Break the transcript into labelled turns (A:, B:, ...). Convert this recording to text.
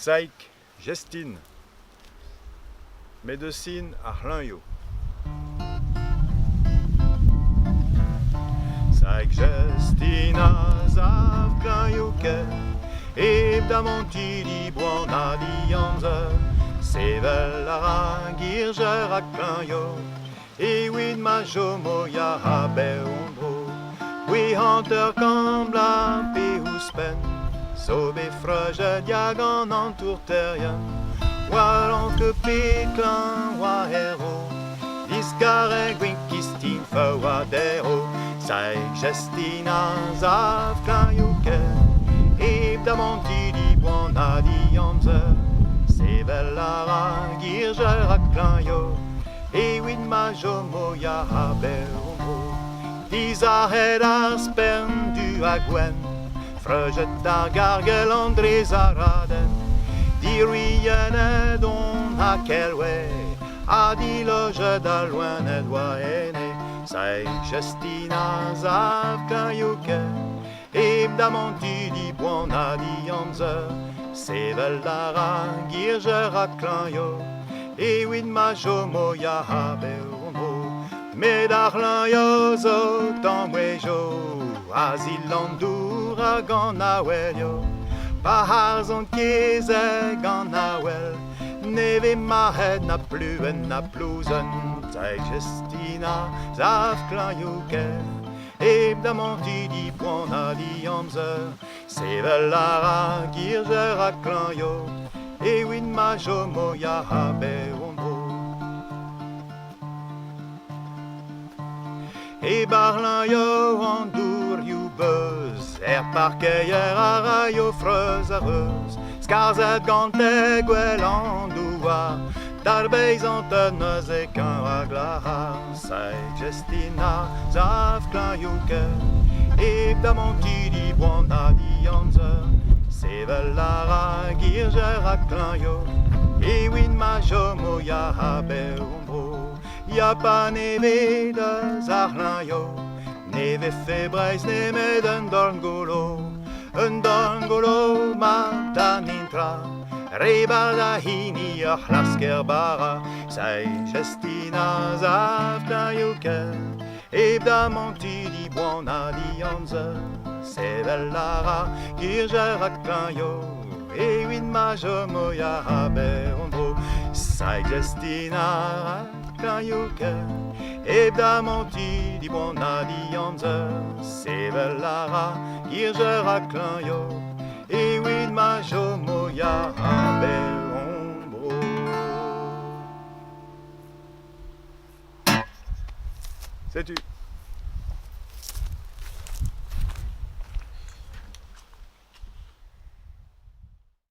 A: Saik, Gestine, médecine Arlanyo. Saik, Gestine, Zavklanyoke, Ebdamonti di buona dianza, Sevelara, Girger Aklanyo, Ewid Majomoya Habeombro, We Hunter Kambla, Pehuspen, Sobe Fröje Diagan Entourterien, Walanke Peklan, Wahero, Disgareg Winkistin Fawadero, Saik Gestina Zavklanyoke, Ebdamonti di buona dianza, Sevelara Girger Aklanyo, Ewid Majomoya Habeombro, Dizahed Arspen du Agwen, Fröjet dar Gargel André Zaraden, Diruyene don Akelwe, Adiloge da loin Edouaene, Saik Gestina Zavklanyoke, Ebdamonti di buona dianza, Sevelara Girger Aklanyo, Ewid Majomoya Habeombro, Medarlanyo zo tamwejo, Azilandur aganawelyo, Baharzon kieze ganawel, Neve mahed na pluen na pluzen, Saik Gestina Zavklanyoke, Ebdamonti di buona dianza, Sevelara Girger Aklanyo, Ewid Majomoya Habeombro. Barlanyo andur you buzz, parkeyer arayo freuzereuse, Skarzet gante gwelandoua, Darbeiz antennes et qu'un raglara, Saik Gestina Zavklanyoke, Ebdamonti di buona dianza, Sevelara Girger Aklanyo, Ewid Majomoya Habeombro. Y'a pas neve de Zarlanyo, neve febreis neme d'un dongolo, un dongolo matanintra, Rebada hini ochlasker-bara, Saik Gestina Zavklanyoke, Ebdamonti di buona dianza, Sevelara Girger Aklanyo, Ewid Majomoya Habeombro, Saik Gestina Aklanyoke, Ebdamonti di buona dianza, Sevelara Girger Aklanyo, Ewid Majomoya Habeombro. C'est tu.